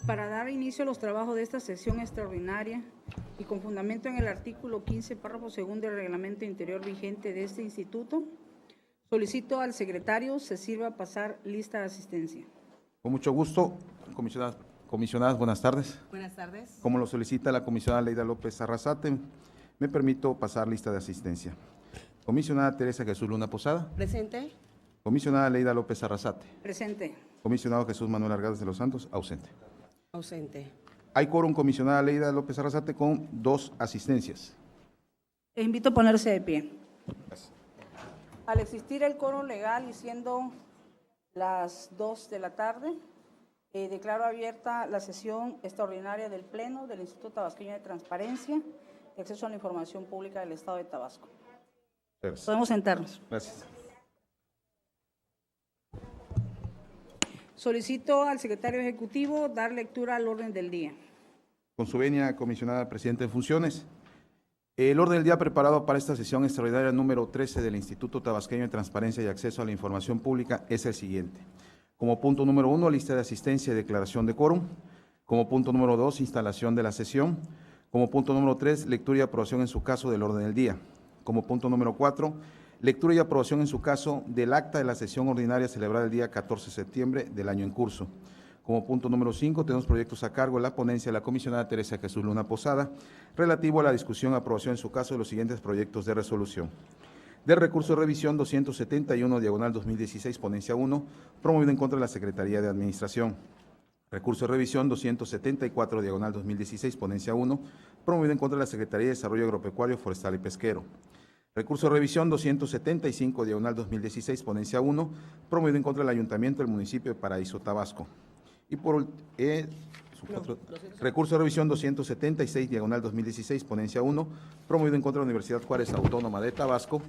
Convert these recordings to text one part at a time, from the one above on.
Para dar inicio a los trabajos de esta sesión extraordinaria y con fundamento en el artículo 15, párrafo segundo del reglamento interior vigente de este instituto, solicito al secretario se sirva pasar lista de asistencia. Con mucho gusto, comisionadas, buenas tardes. Buenas tardes. Como lo solicita la comisionada Leida López Arrasate, me permito pasar lista de asistencia. Comisionada Teresa Jesús Luna Posada. Presente. Comisionada Leida López Arrasate. Presente. Comisionado Jesús Manuel Argadas de los Santos, ausente. Ausente. Hay quórum, comisionada Leida López Arrasate, con 2 asistencias. Les invito a ponerse de pie. Gracias. Al existir el quórum legal y siendo las 2 de la tarde, declaro abierta la sesión extraordinaria del Pleno del Instituto Tabasqueño de Transparencia y Acceso a la Información Pública del Estado de Tabasco. Gracias. Podemos sentarnos. Gracias. Solicito al secretario ejecutivo dar lectura al orden del día. Con su venia, comisionada presidenta en funciones. El orden del día preparado para esta sesión extraordinaria número 13 del Instituto Tabasqueño de Transparencia y Acceso a la Información Pública es el siguiente. Como punto número 1, lista de asistencia y declaración de quórum. Como punto número 2, instalación de la sesión. Como punto número 3, lectura y aprobación en su caso del orden del día. Como punto número 4, lectura y aprobación en su caso del acta de la sesión ordinaria celebrada el día 14 de septiembre del año en curso. Como punto número 5, tenemos proyectos a cargo de la ponencia de la comisionada Teresa Jesús Luna Posada, relativo a la discusión y aprobación en su caso de los siguientes proyectos de resolución. Del recurso de revisión 271/2016, ponencia 1, promovido en contra de la Secretaría de Administración. Recurso de revisión 274/2016, ponencia 1, promovido en contra de la Secretaría de Desarrollo Agropecuario, Forestal y Pesquero. Recurso de revisión 275/2016, ponencia 1, promovido en contra del Ayuntamiento del municipio de Paraíso, Tabasco. Y por recurso de revisión 276/2016, ponencia 1, promovido en contra de la Universidad Juárez Autónoma de Tabasco.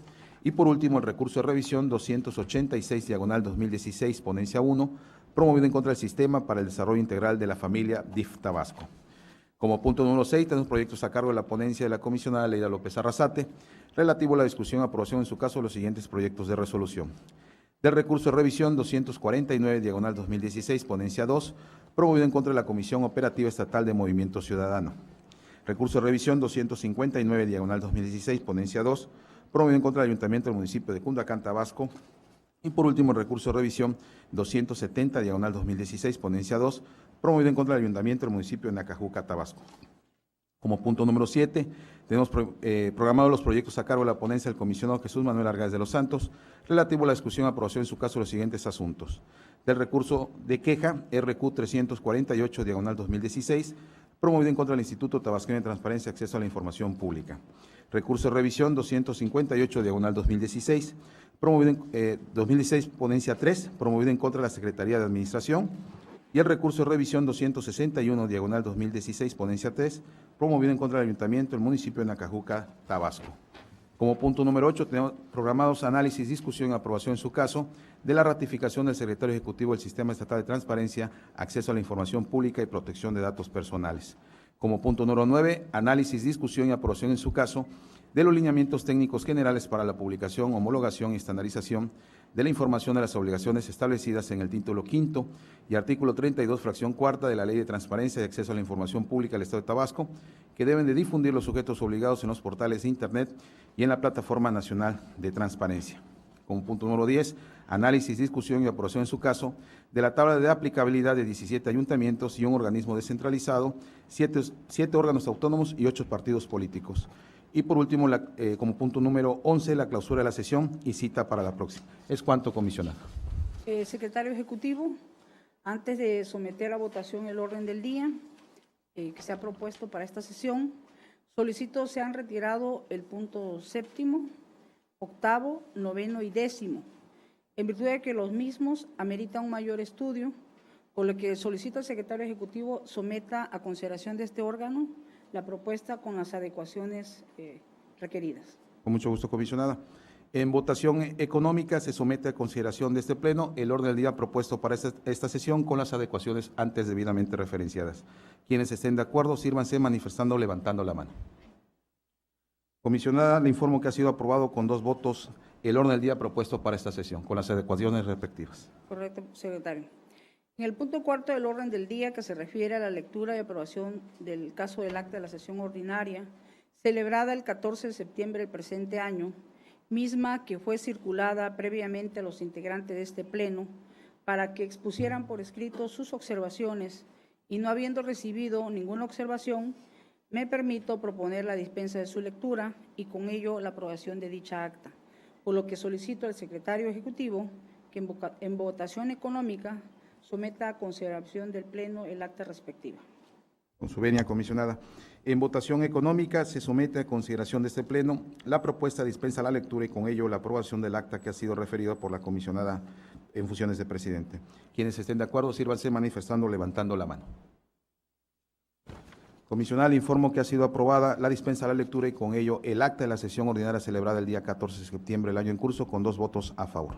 Y por último, el recurso de revisión 286/2016, ponencia 1, promovido en contra del Sistema para el Desarrollo Integral de la Familia DIF Tabasco. Como punto número 6, tenemos proyectos a cargo de la ponencia de la comisionada Leida López Arrasate, relativo a la discusión y aprobación en su caso de los siguientes proyectos de resolución. Del recurso de revisión 249/2016, ponencia 2, promovido en contra de la Comisión Operativa Estatal de Movimiento Ciudadano. Recurso de revisión 259/2016, ponencia 2, promovido en contra del Ayuntamiento del municipio de Cundacán, Tabasco. Y por último, el recurso de revisión 270/2016, ponencia 2, promovido en contra del Ayuntamiento del municipio de Nacajuca, Tabasco. Como punto número 7, tenemos programados los proyectos a cargo de la ponencia del comisionado Jesús Manuel Argadas de los Santos, relativo a la discusión y aprobación en su caso de los siguientes asuntos. Del recurso de queja RQ 348/2016, promovido en contra del Instituto Tabasqueño de Transparencia y Acceso a la Información Pública. Recurso de revisión 258/2016, promovido en 2016, ponencia 3, promovido en contra de la Secretaría de Administración. Y el recurso de revisión 261/2016, ponencia 3, promovido en contra del Ayuntamiento del municipio de Nacajuca, Tabasco. Como punto número 8, tenemos programados análisis, discusión y aprobación en su caso de la ratificación del secretario ejecutivo del Sistema Estatal de Transparencia, Acceso a la Información Pública y Protección de Datos Personales. Como punto número 9, análisis, discusión y aprobación en su caso de los lineamientos técnicos generales para la publicación, homologación y estandarización de la información de las obligaciones establecidas en el título quinto y artículo 32, fracción cuarta de la Ley de Transparencia y Acceso a la Información Pública del Estado de Tabasco, que deben de difundir los sujetos obligados en los portales de Internet y en la Plataforma Nacional de Transparencia. Como punto número 10, análisis, discusión y aprobación en su caso de la tabla de aplicabilidad de 17 ayuntamientos y un organismo descentralizado, 7 órganos autónomos y 8 partidos políticos. Y por último, como punto número 11, la clausura de la sesión y cita para la próxima. Es cuanto, comisionado. Secretario Ejecutivo, antes de someter a votación el orden del día que se ha propuesto para esta sesión, solicito se han retirado el punto 7º, 8º, 9º y 10º, en virtud de que los mismos ameritan un mayor estudio, por lo que solicito al secretario ejecutivo someta a consideración de este órgano la propuesta con las adecuaciones requeridas. Con mucho gusto, comisionada. En votación económica se somete a consideración de este Pleno el orden del día propuesto para esta sesión con las adecuaciones antes debidamente referenciadas. Quienes estén de acuerdo, sírvanse manifestando o levantando la mano. Comisionada, le informo que ha sido aprobado con 2 votos el orden del día propuesto para esta sesión, con las adecuaciones respectivas. Correcto, secretario. En el punto cuarto del orden del día, que se refiere a la lectura y aprobación del caso del acta de la sesión ordinaria, celebrada el 14 de septiembre del presente año, misma que fue circulada previamente a los integrantes de este pleno para que expusieran por escrito sus observaciones y no habiendo recibido ninguna observación, me permito proponer la dispensa de su lectura y con ello la aprobación de dicha acta, por lo que solicito al secretario ejecutivo que en votación económica someta a consideración del Pleno el acta respectiva. Con su venia, comisionada. En votación económica se somete a consideración de este Pleno la propuesta de dispensa a la lectura y con ello la aprobación del acta que ha sido referido por la comisionada en funciones de presidente. Quienes estén de acuerdo, sírvanse manifestando o levantando la mano. Comisionada, le informo que ha sido aprobada la dispensa a la lectura y con ello el acta de la sesión ordinaria celebrada el día 14 de septiembre del año en curso con 2 votos a favor.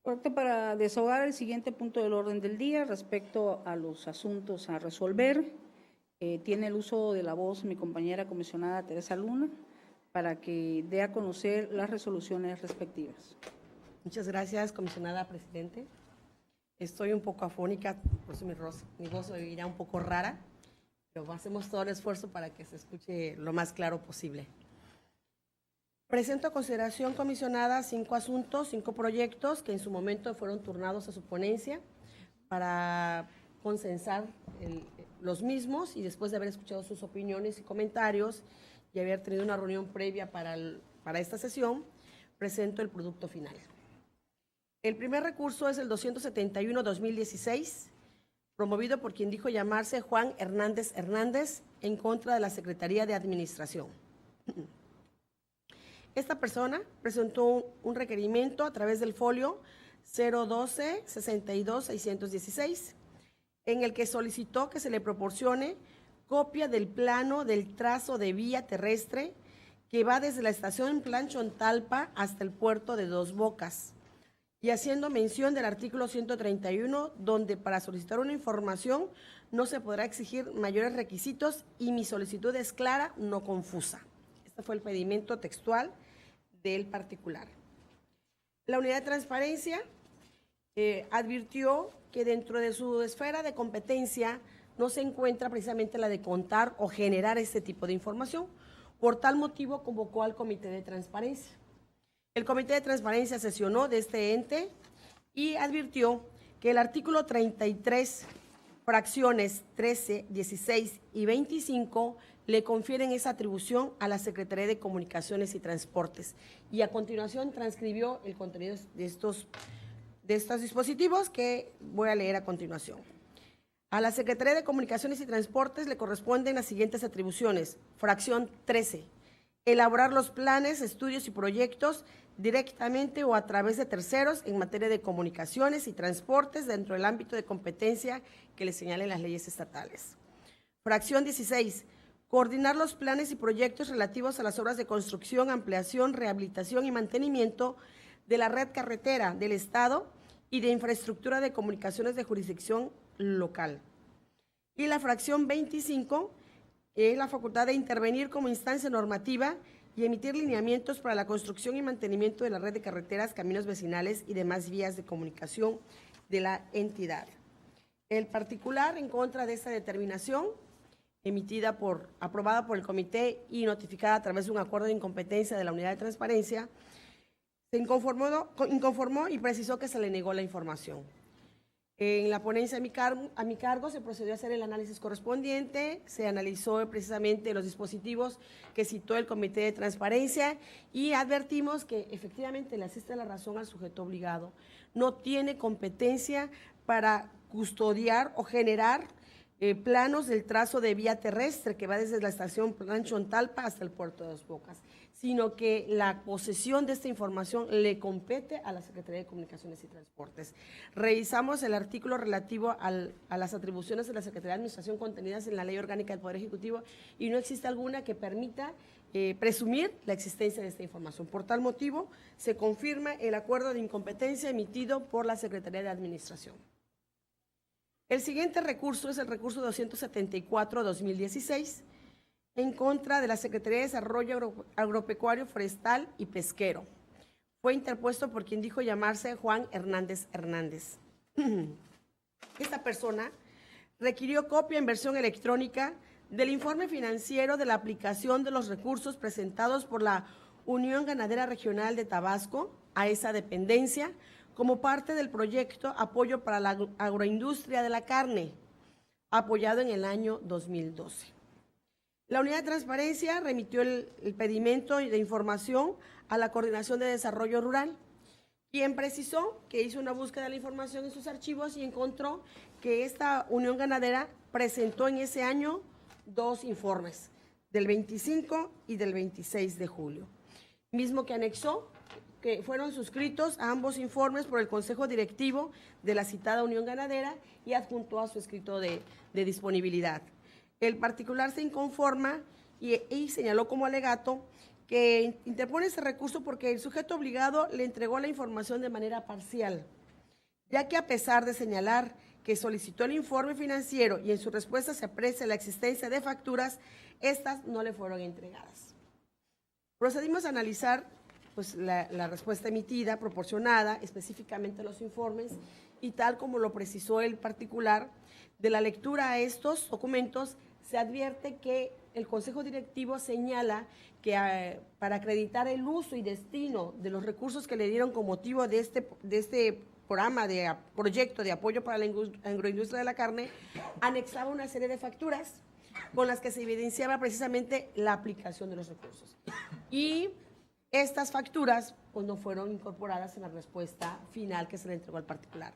Correcto, para desahogar el siguiente punto del orden del día respecto a los asuntos a resolver, tiene el uso de la voz mi compañera comisionada Teresa Luna para que dé a conocer las resoluciones respectivas. Muchas gracias, comisionada presidente. Estoy un poco afónica, por eso mi voz oirá un poco rara, pero hacemos todo el esfuerzo para que se escuche lo más claro posible. Presento a consideración, comisionada, 5 asuntos, 5 proyectos que en su momento fueron turnados a su ponencia para consensar los mismos y después de haber escuchado sus opiniones y comentarios y haber tenido una reunión previa para esta sesión, presento el producto final. El primer recurso es el 271-2016, promovido por quien dijo llamarse Juan Hernández Hernández, en contra de la Secretaría de Administración. Esta persona presentó un requerimiento a través del folio 012-62-616, en el que solicitó que se le proporcione copia del plano del trazo de vía terrestre que va desde la estación Planchontalpa hasta el puerto de Dos Bocas, y haciendo mención del artículo 131, donde para solicitar una información no se podrá exigir mayores requisitos y mi solicitud es clara, no confusa. Este fue el pedimento textual del particular. La unidad de transparencia advirtió que dentro de su esfera de competencia no se encuentra precisamente la de contar o generar este tipo de información. Por tal motivo convocó al Comité de Transparencia. El Comité de Transparencia sesionó de este ente y advirtió que el artículo 33, fracciones 13, 16 y 25 le confieren esa atribución a la Secretaría de Comunicaciones y Transportes. Y a continuación transcribió el contenido de estos dispositivos que voy a leer a continuación. A la Secretaría de Comunicaciones y Transportes le corresponden las siguientes atribuciones. Fracción 13, elaborar los planes, estudios y proyectos directamente o a través de terceros en materia de comunicaciones y transportes dentro del ámbito de competencia que le señalen las leyes estatales. Fracción 16, coordinar los planes y proyectos relativos a las obras de construcción, ampliación, rehabilitación y mantenimiento de la red carretera del Estado y de infraestructura de comunicaciones de jurisdicción local. Y la fracción 25 es la facultad de intervenir como instancia normativa y emitir lineamientos para la construcción y mantenimiento de la red de carreteras, caminos vecinales y demás vías de comunicación de la entidad. El particular en contra de esta determinación, aprobada por el comité y notificada a través de un acuerdo de incompetencia de la unidad de transparencia, se inconformó y precisó que se le negó la información. En la ponencia a mi cargo se procedió a hacer el análisis correspondiente, se analizó precisamente los dispositivos que citó el Comité de Transparencia y advertimos que efectivamente le asiste la razón al sujeto obligado. No tiene competencia para custodiar o generar planos del trazo de vía terrestre que va desde la estación Planchontalpa hasta el puerto de Dos Bocas, sino que la posesión de esta información le compete a la Secretaría de Comunicaciones y Transportes. Revisamos el artículo relativo a las atribuciones de la Secretaría de Administración contenidas en la Ley Orgánica del Poder Ejecutivo y no existe alguna que permita presumir la existencia de esta información. Por tal motivo, se confirma el acuerdo de incompetencia emitido por la Secretaría de Administración. El siguiente recurso es el recurso 274-2016, en contra de la Secretaría de Desarrollo Agropecuario, Forestal y Pesquero. Fue interpuesto por quien dijo llamarse Juan Hernández Hernández. Esta persona requirió copia en versión electrónica del informe financiero de la aplicación de los recursos presentados por la Unión Ganadera Regional de Tabasco a esa dependencia como parte del proyecto Apoyo para la Agroindustria de la Carne, apoyado en el año 2012. La Unidad de Transparencia remitió el pedimento de información a la Coordinación de Desarrollo Rural, quien precisó que hizo una búsqueda de la información en sus archivos y encontró que esta Unión Ganadera presentó en ese año 2 informes, del 25 y del 26 de julio, mismo que anexó, que fueron suscritos a ambos informes por el Consejo Directivo de la citada Unión Ganadera y adjuntó a su escrito de disponibilidad. El particular se inconforma y señaló como alegato que interpone ese recurso porque el sujeto obligado le entregó la información de manera parcial, ya que a pesar de señalar que solicitó el informe financiero y en su respuesta se aprecia la existencia de facturas, estas no le fueron entregadas. Procedimos a analizar pues, la respuesta emitida, proporcionada específicamente a los informes y tal como lo precisó el particular, de la lectura a estos documentos se advierte que el Consejo Directivo señala que para acreditar el uso y destino de los recursos que le dieron con motivo de este programa de proyecto de apoyo para la agroindustria de la carne, anexaba una serie de facturas con las que se evidenciaba precisamente la aplicación de los recursos. Y estas facturas pues, no fueron incorporadas en la respuesta final que se le entregó al particular.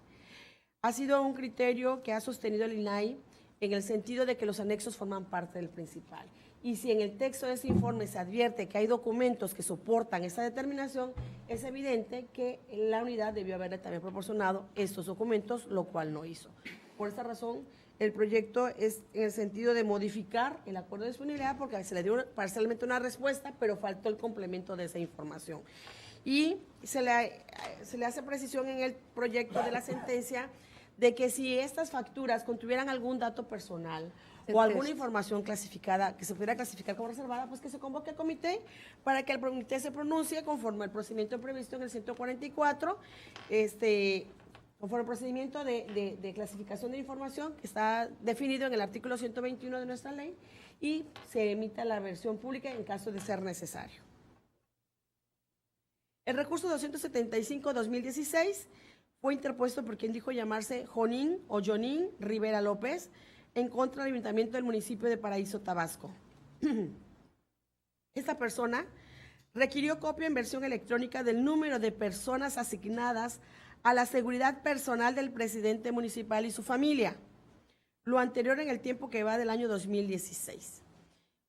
Ha sido un criterio que ha sostenido el INAI en el sentido de que los anexos forman parte del principal. Y si en el texto de ese informe se advierte que hay documentos que soportan esa determinación, es evidente que la unidad debió haberle también proporcionado estos documentos, lo cual no hizo. Por esta razón, el proyecto es en el sentido de modificar el acuerdo de disponibilidad porque se le dio parcialmente una respuesta, pero faltó el complemento de esa información. Y se le hace precisión en el proyecto de la sentencia de que si estas facturas contuvieran algún dato personal o alguna información clasificada que se pudiera clasificar como reservada, pues que se convoque al comité para que el comité se pronuncie conforme al procedimiento previsto en el 144, conforme al procedimiento de clasificación de información que está definido en el artículo 121 de nuestra ley y se emita la versión pública en caso de ser necesario. El recurso 275-2016 fue interpuesto por quien dijo llamarse Jonín o Jonín Rivera López en contra del Ayuntamiento del municipio de Paraíso, Tabasco. Esta persona requirió copia en versión electrónica del número de personas asignadas a la seguridad personal del presidente municipal y su familia, lo anterior en el tiempo que va del año 2016.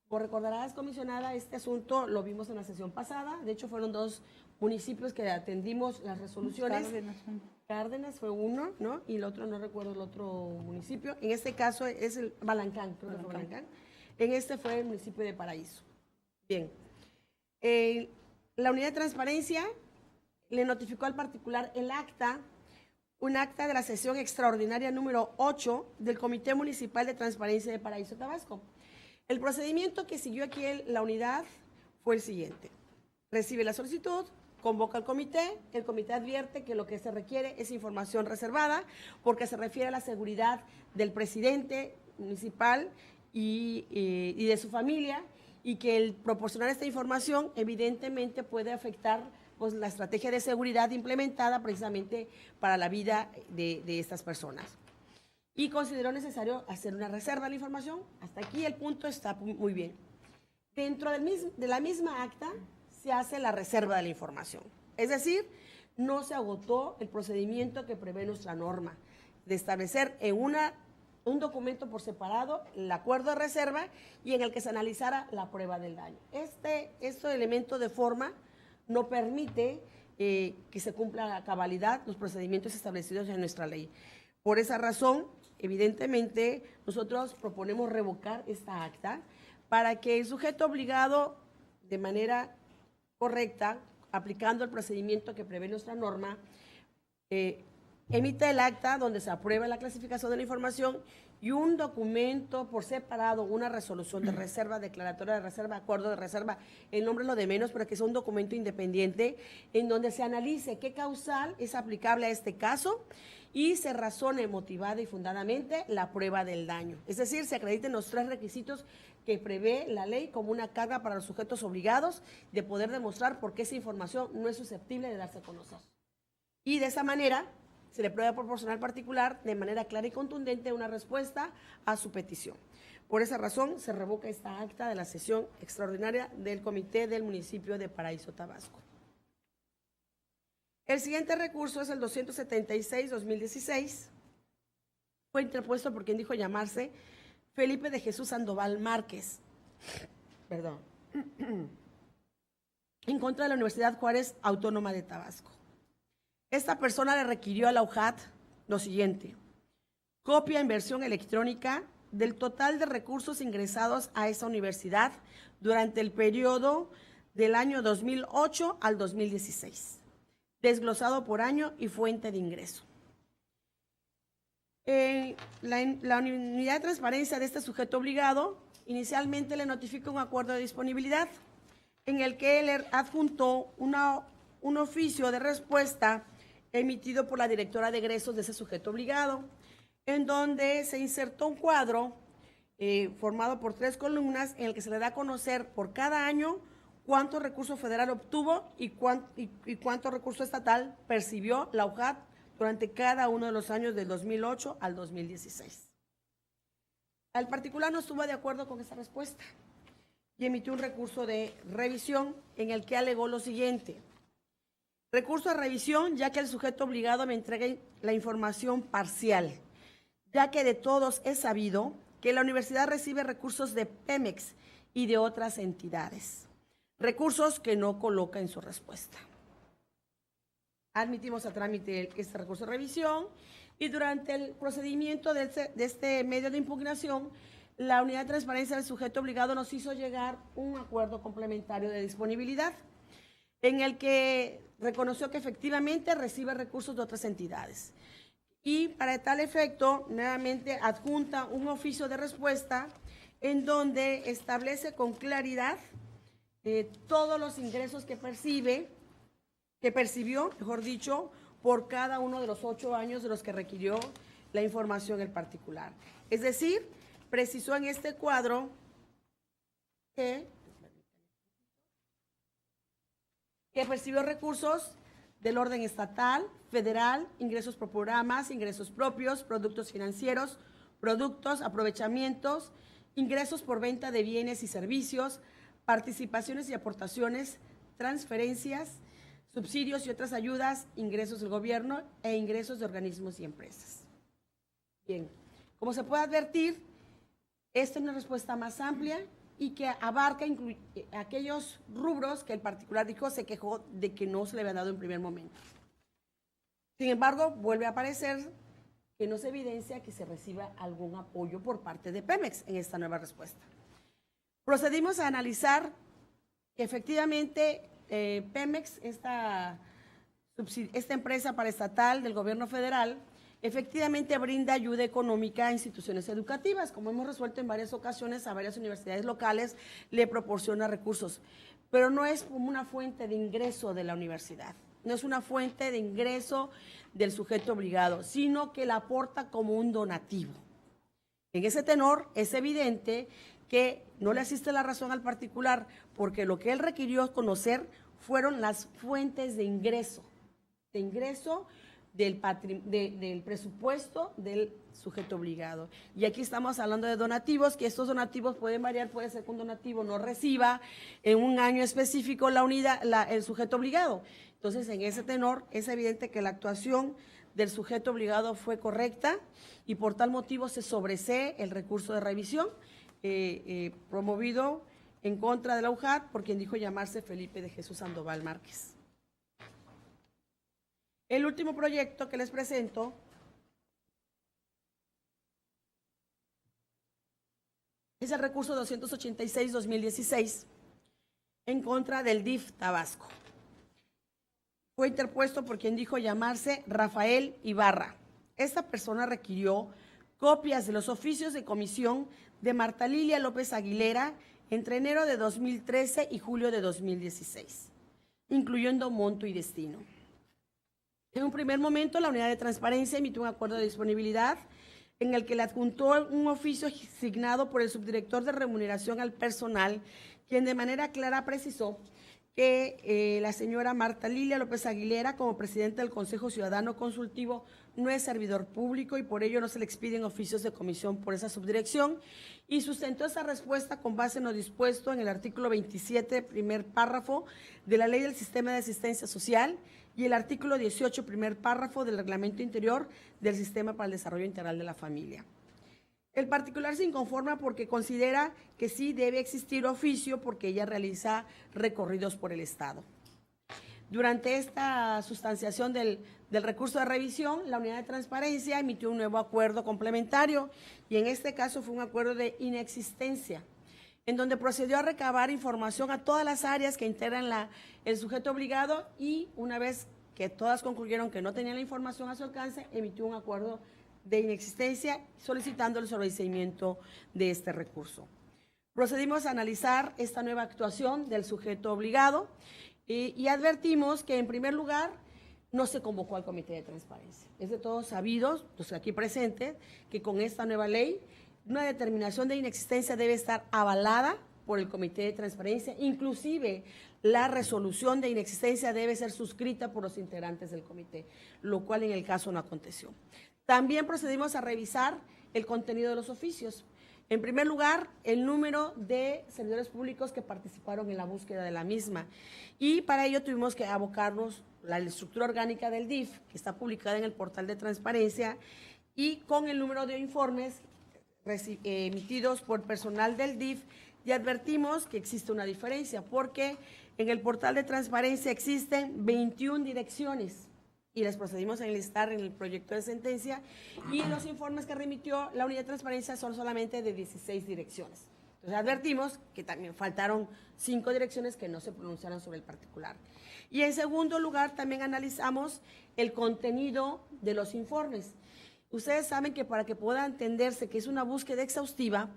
Como recordarás, comisionada, este asunto lo vimos en la sesión pasada, de hecho fueron 2 municipios que atendimos las resoluciones. Cárdenas fue uno, ¿no? Y el otro, no recuerdo el otro municipio. En este caso es el Balancán, creo que fue Balancán. En este fue el municipio de Paraíso. Bien. La unidad de transparencia le notificó al particular el acta, un acta de la sesión extraordinaria número 8 del Comité Municipal de Transparencia de Paraíso, Tabasco. El procedimiento que siguió aquí la unidad fue el siguiente. Recibe la solicitud, convoca al comité, el comité advierte que lo que se requiere es información reservada porque se refiere a la seguridad del presidente municipal y de su familia y que el proporcionar esta información evidentemente puede afectar pues, la estrategia de seguridad implementada precisamente para la vida de estas personas. Y consideró necesario hacer una reserva de la información. Hasta aquí el punto está muy bien. Dentro de la misma acta se hace la reserva de la información. Es decir, no se agotó el procedimiento que prevé nuestra norma de establecer en un documento por separado el acuerdo de reserva y en el que se analizara la prueba del daño. Este elemento de forma no permite que se cumpla a cabalidad los procedimientos establecidos en nuestra ley. Por esa razón, evidentemente, nosotros proponemos revocar esta acta para que el sujeto obligado de manera correcta, aplicando el procedimiento que prevé nuestra norma, emite el acta donde se aprueba la clasificación de la información y un documento por separado, una resolución de reserva, declaratoria de reserva, acuerdo de reserva, el nombre es lo de menos, pero que sea un documento independiente en donde se analice qué causal es aplicable a este caso y se razone motivada y fundadamente la prueba del daño. Es decir, se acrediten los 3 requisitos que prevé la ley como una carga para los sujetos obligados de poder demostrar por qué esa información no es susceptible de darse a conocer. Y de esa manera se le puede proporcionar al particular de manera clara y contundente una respuesta a su petición. Por esa razón se revoca esta acta de la sesión extraordinaria del Comité del Municipio de Paraíso, Tabasco. El siguiente recurso es el 276-2016. Fue interpuesto por quien dijo llamarse Felipe de Jesús Sandoval Márquez, en contra de la Universidad Juárez Autónoma de Tabasco. Esta persona le requirió a la UJAT lo siguiente: copia en versión electrónica del total de recursos ingresados a esa universidad durante el periodo del año 2008 al 2016, desglosado por año y fuente de ingreso. La unidad de transparencia de este sujeto obligado inicialmente le notifica un acuerdo de disponibilidad en el que él adjuntó un oficio de respuesta emitido por la directora de egresos de ese sujeto obligado, en donde se insertó un cuadro formado por 3 columnas en el que se le da a conocer por cada año cuánto recurso federal obtuvo y cuánto recurso estatal percibió la UJAT durante cada uno de los años del 2008 al 2016. El particular no estuvo de acuerdo con esa respuesta y emitió un recurso de revisión en el que alegó lo siguiente: recurso de revisión, ya que el sujeto obligado me entregue la información parcial, ya que de todos es sabido que la universidad recibe recursos de Pemex y de otras entidades, recursos que no coloca en su respuesta. Admitimos a trámite este recurso de revisión y durante el procedimiento de este medio de impugnación, la unidad de transparencia del sujeto obligado nos hizo llegar un acuerdo complementario de disponibilidad en el que reconoció que efectivamente recibe recursos de otras entidades. Y para tal efecto, nuevamente adjunta un oficio de respuesta en donde establece con claridad todos los ingresos que percibió, mejor dicho, por cada uno de los 8 años de los que requirió la información en particular. Es decir, precisó en este cuadro que percibió recursos del orden estatal, federal, ingresos por programas, ingresos propios, productos financieros, productos, aprovechamientos, ingresos por venta de bienes y servicios, participaciones y aportaciones, transferencias, subsidios y otras ayudas, ingresos del gobierno e ingresos de organismos y empresas. Bien, como se puede advertir, esta es una respuesta más amplia y que abarca aquellos rubros que el particular dijo se quejó de que no se le había dado en primer momento. Sin embargo, vuelve a aparecer que no se evidencia que se reciba algún apoyo por parte de Pemex en esta nueva respuesta. Procedimos a analizar que efectivamente Pemex, esta empresa paraestatal del gobierno federal, efectivamente brinda ayuda económica a instituciones educativas. Como hemos resuelto en varias ocasiones, a varias universidades locales le proporciona recursos, pero no es como una fuente de ingreso de la universidad, no es una fuente de ingreso del sujeto obligado, sino que la aporta como un donativo. En ese tenor es evidente que no le asiste la razón al particular, porque lo que él requirió conocer fueron las fuentes de ingreso del presupuesto del sujeto obligado. Y aquí estamos hablando de donativos, que estos donativos pueden variar, puede ser que un donativo no reciba en un año específico el sujeto obligado. Entonces, en ese tenor, es evidente que la actuación del sujeto obligado fue correcta y por tal motivo se sobresee el recurso de revisión promovido en contra de la UJAT por quien dijo llamarse Felipe de Jesús Sandoval Márquez. El último proyecto que les presento es el recurso 286-2016 en contra del DIF Tabasco. fue interpuesto por quien dijo llamarse Rafael Ibarra. Esta persona requirió copias de los oficios de comisión de Marta Lilia López Aguilera entre enero de 2013 y julio de 2016, incluyendo monto y destino. En un primer momento, la Unidad de Transparencia emitió un acuerdo de disponibilidad en el que le adjuntó un oficio signado por el subdirector de remuneración al personal, quien de manera clara precisó que la señora Marta Lilia López Aguilera, como presidenta del Consejo Ciudadano Consultivo, no es servidor público y por ello no se le expiden oficios de comisión por esa subdirección, y sustentó esa respuesta con base en lo dispuesto en el artículo 27, primer párrafo de la Ley del Sistema de Asistencia Social y el artículo 18, primer párrafo del Reglamento Interior del Sistema para el Desarrollo Integral de la Familia. El particular se inconforma porque considera que sí debe existir oficio porque ella realiza recorridos por el Estado. Durante esta sustanciación del recurso de revisión, la Unidad de Transparencia emitió un nuevo acuerdo complementario y en este caso fue un acuerdo de inexistencia, en donde procedió a recabar información a todas las áreas que integran el sujeto obligado y una vez que todas concluyeron que no tenían la información a su alcance, emitió un acuerdo de inexistencia solicitando el sobreseimiento de este recurso. Procedimos a analizar esta nueva actuación del sujeto obligado y advertimos que en primer lugar no se convocó al Comité de Transparencia. Es de todos sabidos, los aquí presentes, que con esta nueva ley una determinación de inexistencia debe estar avalada por el Comité de Transparencia, inclusive la resolución de inexistencia debe ser suscrita por los integrantes del comité, lo cual en el caso no aconteció. También procedimos a revisar el contenido de los oficios. En primer lugar, el número de servidores públicos que participaron en la búsqueda de la misma. Y para ello tuvimos que abocarnos a la estructura orgánica del DIF, que está publicada en el portal de transparencia, y con el número de informes emitidos por personal del DIF, y advertimos que existe una diferencia, porque en el portal de transparencia existen 21 direcciones, y les procedimos a enlistar en el proyecto de sentencia, y los informes que remitió la Unidad de Transparencia son solamente de 16 direcciones. Entonces advertimos que también faltaron 5 direcciones que no se pronunciaron sobre el particular. Y en segundo lugar, también analizamos el contenido de los informes. Ustedes saben que para que pueda entenderse que es una búsqueda exhaustiva,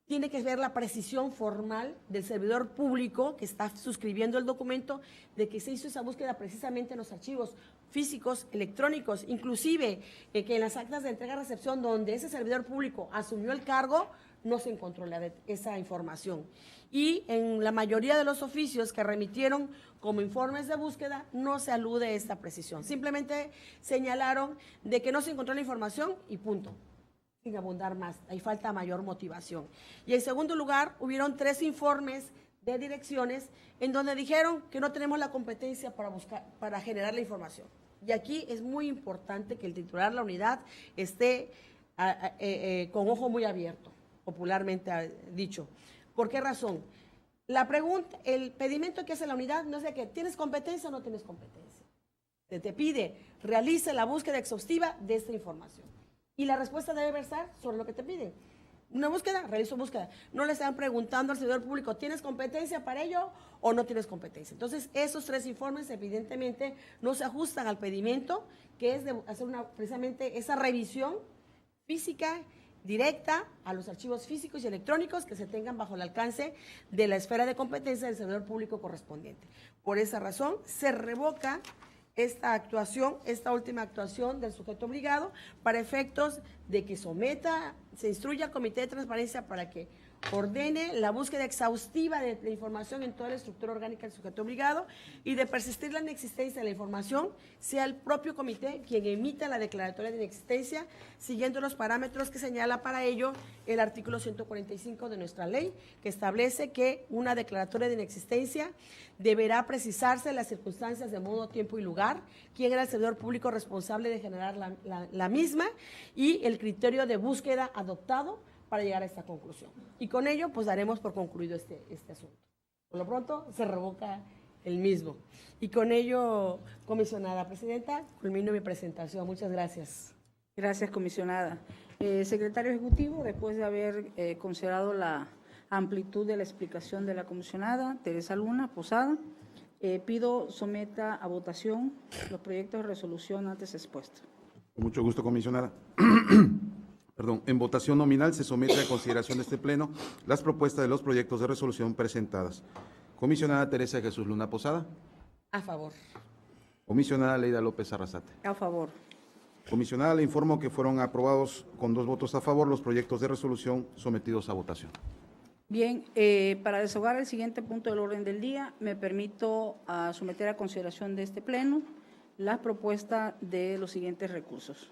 tiene que ver la precisión formal del servidor público que está suscribiendo el documento de que se hizo esa búsqueda precisamente en los archivos físicos, electrónicos, inclusive que en las actas de entrega-recepción donde ese servidor público asumió el cargo, no se encontró esa información. Y en la mayoría de los oficios que remitieron como informes de búsqueda no se alude a esta precisión. Simplemente señalaron de que no se encontró la información y punto. Sin abundar más, ahí falta mayor motivación. Y en segundo lugar, hubieron 3 informes de direcciones en donde dijeron que no tenemos la competencia para generar la información. Y aquí es muy importante que el titular de la unidad esté con ojo muy abierto, popularmente dicho. ¿Por qué razón? La pregunta, el pedimento que hace la unidad no es de que ¿tienes competencia o no tienes competencia? Te pide, realice la búsqueda exhaustiva de esta información. Y la respuesta debe versar sobre lo que te piden. Una búsqueda, realizo búsqueda. No le están preguntando al servidor público, ¿tienes competencia para ello o no tienes competencia? Entonces, esos 3 informes evidentemente no se ajustan al pedimento, que es de hacer precisamente esa revisión física, directa, a los archivos físicos y electrónicos que se tengan bajo el alcance de la esfera de competencia del servidor público correspondiente. Por esa razón, se revoca esta actuación, esta última actuación del sujeto obligado, para efectos de que se instruya al Comité de Transparencia para que ordene la búsqueda exhaustiva de la información en toda la estructura orgánica del sujeto obligado y de persistir la inexistencia de la información, sea el propio comité quien emita la declaratoria de inexistencia, siguiendo los parámetros que señala para ello el artículo 145 de nuestra ley, que establece que una declaratoria de inexistencia deberá precisarse las circunstancias de modo, tiempo y lugar, quién era el servidor público responsable de generar la misma y el criterio de búsqueda adoptado para llegar a esta conclusión. Y con ello, pues daremos por concluido este asunto. Por lo pronto, se revoca el mismo. Y con ello, comisionada presidenta, culmino mi presentación. Muchas gracias. Gracias, comisionada. Secretario Ejecutivo, después de haber considerado la amplitud de la explicación de la comisionada Teresa Luna Posada, Pido someta a votación los proyectos de resolución antes expuestos. Con mucho gusto, comisionada. Perdón, en votación nominal se somete a consideración de este Pleno las propuestas de los proyectos de resolución presentadas. Comisionada Teresa Jesús Luna Posada. A favor. Comisionada Leida López Arrasate. A favor. Comisionada, le informo que fueron aprobados con 2 votos a favor los proyectos de resolución sometidos a votación. Bien, para desahogar el siguiente punto del orden del día, me permito someter a consideración de este Pleno la propuesta de los siguientes recursos.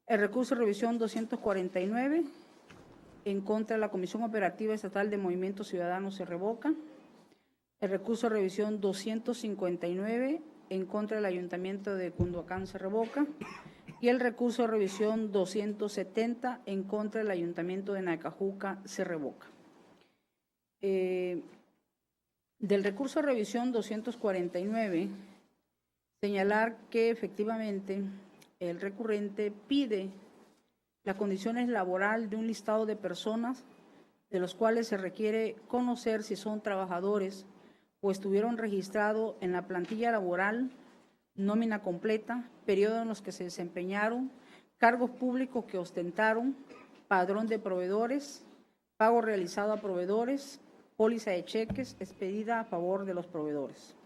El recurso de revisión 249, en contra de la Comisión Operativa Estatal de Movimiento Ciudadano, se revoca. El recurso de revisión 259, en contra del Ayuntamiento de Cunduacán, se revoca. Y el recurso de revisión 270, en contra del Ayuntamiento de Nacajuca, se revoca. Del recurso de revisión 249, señalar que efectivamente el recurrente pide las condiciones laborales de un listado de personas de los cuales se requiere conocer si son trabajadores o estuvieron registrados en la plantilla laboral, nómina completa, periodo en los que se desempeñaron, cargos públicos que ostentaron, padrón de proveedores, pago realizado a proveedores, póliza de cheques expedida a favor de los proveedores.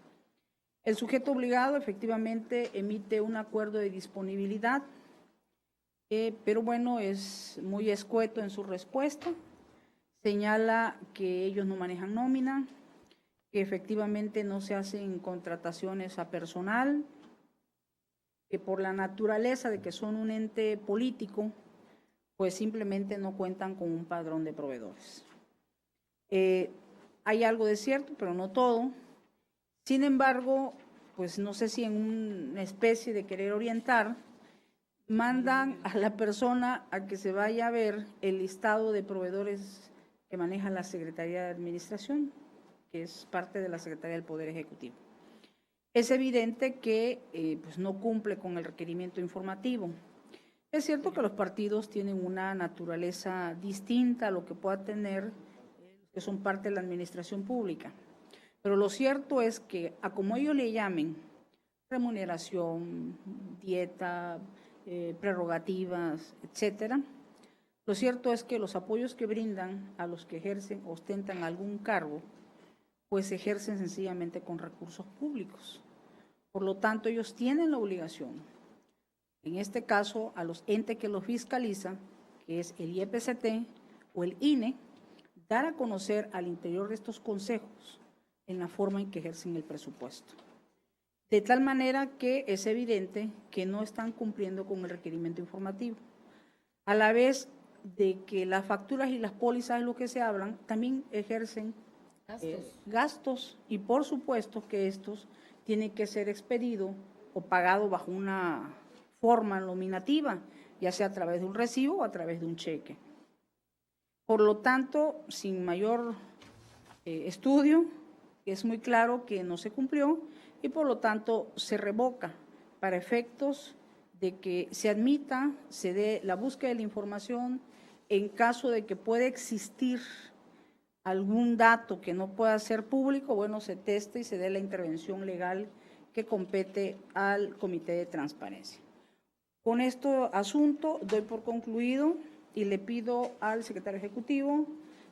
El sujeto obligado efectivamente emite un acuerdo de disponibilidad, pero bueno, es muy escueto en su respuesta. Señala que ellos no manejan nómina, que efectivamente no se hacen contrataciones a personal, que por la naturaleza de que son un ente político, pues simplemente no cuentan con un padrón de proveedores. Hay algo de cierto, pero no todo. Sin embargo, pues no sé si en una especie de querer orientar, mandan a la persona a que se vaya a ver el listado de proveedores que maneja la Secretaría de Administración, que es parte de la Secretaría del Poder Ejecutivo. Es evidente que pues no cumple con el requerimiento informativo. Es cierto que los partidos tienen una naturaleza distinta a lo que pueda tener que son parte de la administración pública. Pero lo cierto es que, a como ellos le llamen, remuneración, dieta, prerrogativas, etcétera, lo cierto es que los apoyos que brindan a los que ejercen, ostentan algún cargo, pues se ejercen sencillamente con recursos públicos. Por lo tanto, ellos tienen la obligación, en este caso, a los entes que los fiscalizan, que es el IEPCT o el INE, dar a conocer al interior de estos consejos en la forma en que ejercen el presupuesto. De tal manera que es evidente que no están cumpliendo con el requerimiento informativo. A la vez de que las facturas y las pólizas de lo que se hablan, también ejercen gastos y por supuesto que estos tienen que ser expedidos o pagados bajo una forma nominativa, ya sea a través de un recibo o a través de un cheque. Por lo tanto, sin mayor estudio, es muy claro que no se cumplió y por lo tanto se revoca para efectos de que se admita, se dé la búsqueda de la información en caso de que pueda existir algún dato que no pueda ser público, bueno, se teste y se dé la intervención legal que compete al Comité de Transparencia. Con este asunto doy por concluido y le pido al secretario ejecutivo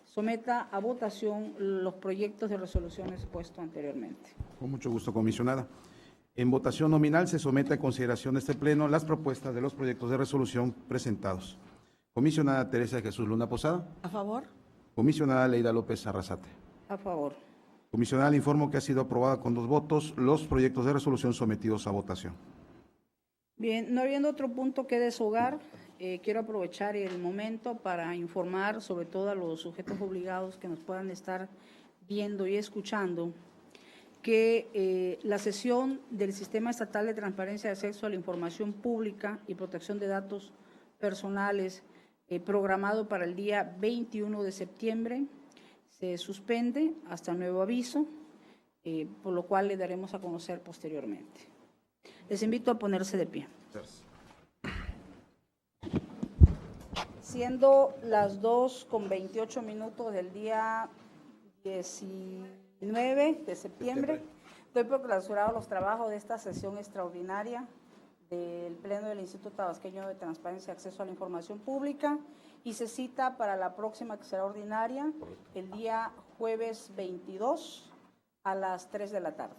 someta a votación los proyectos de resolución expuestos anteriormente. Con mucho gusto, comisionada. En votación nominal se somete a consideración de este Pleno las propuestas de los proyectos de resolución presentados. Comisionada Teresa Jesús Luna Posada. A favor. Comisionada Leida López Arrasate. A favor. Comisionada, le informo que ha sido aprobada con 2 votos los proyectos de resolución sometidos a votación. Bien, no habiendo otro punto que desahogar, quiero aprovechar el momento para informar sobre todo a los sujetos obligados que nos puedan estar viendo y escuchando que la sesión del Sistema Estatal de Transparencia de Acceso a la Información Pública y Protección de Datos Personales programado para el día 21 de septiembre se suspende hasta nuevo aviso, por lo cual le daremos a conocer posteriormente. Les invito a ponerse de pie. Siendo las 2:28 del día 19 de septiembre, Doy por clausurado los trabajos de esta sesión extraordinaria del Pleno del Instituto Tabasqueño de Transparencia y Acceso a la Información Pública y se cita para la próxima, que será ordinaria, el día jueves 22 a las 3 de la tarde.